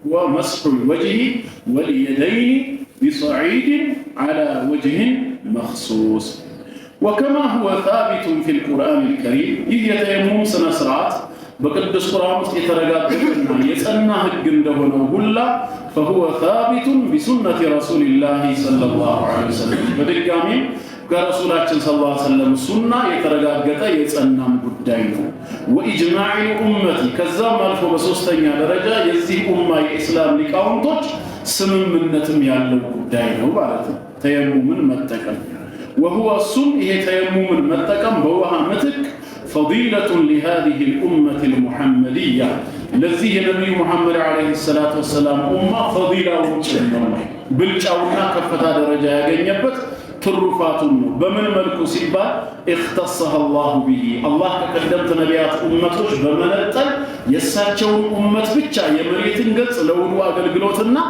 ومسح الوجه واليدين بصعيد على وجه مخصوص وكما هو ثابت في القرآن الكريم إذ يتيمم سنسرات بقدس قرآن يترقاتنا يسألنا هج لهنا هلا فهو ثابت بسنة رسول الله صلى الله عليه وسلم بدقامين كرسولاتنا صلى الله عليه وسلم سنة يترقاتا يسألنا قدائنا وإجماع الأمة كذاب مالفو بسوستين درجة يزيه أمة الإسلام لكاونتوش سمم منتم يالو قدائنا وبعدها تيمم متكم وهو السن يتيمم متكم بوها متك فضيلة لهذه الأمة المحمدية الذي النبي محمد عليه الصلاة والسلام أمة فضيلة ومجنة بالجاونا كفتا درجة يغنيبت ترفاتهم بمن ملكو سيبا اختصها الله به الله كقدمت نبيات أمتوش بمنطل يساچون أمت بچا يمريتن قلت لولو أقلقلوتنا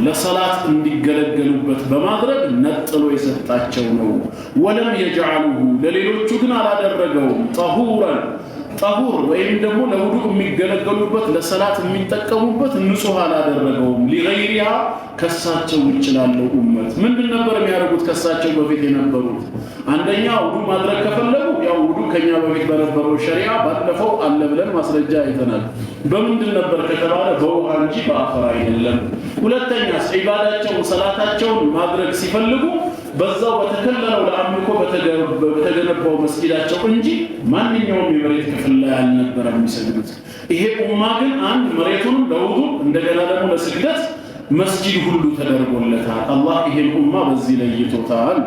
لصلاة اندقلقلوبت بمادرق نطلو يسطاچونو ولم يجعلوه لليلوچو على درجهم طهورا طهور ወይም ደግሞ ለውዱእ የሚገለገሉበት ለሰላት የሚጠቀሙበት ንጹህ አላደረገውም لغيرها ከሳቸው ውጭ ላለው ኡመት ምንድን ነበር የሚያደርጉት ከሳቸው በፊት የነበሩት አንደኛ ውዱእ ማድረግ ከፈለጉ ያው ውዱእ ከኛ በፊት በነበረው ሸሪዓ ባለፈው አለ ብለን ማስረጃ አይተናል በምንድን ነበር ከተባለ በውሃ እንጂ በአፈር አይደለም ሁለተኛ ዒባዳቸው ሰላታቸውን ማድረግ ሲፈልጉ በዛው በተከለለው ለአምልኮ በተገነባው መስጊዳቸው እንጂ ማንኛውም የመሬት ክፍል ላይ አልነበረም የሚሰግዱት ይሄ ኡማ ግን አንድ መሬቱን ለውዱእ እንደገና ደግሞ ለስግደት መስጊድ ሁሉ ተደርጎለታል አላህ ይሄን ኡማ በዚህ ለይቶታል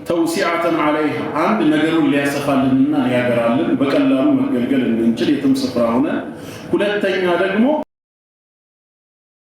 ተውሲዓተን عليها አንድ ነገሩን ሊያሰፋልንና ሊያገራልን በቀላሉ መገልገል እንድንችል የትም ስፍራ ሆነ ሁለተኛ ደግሞ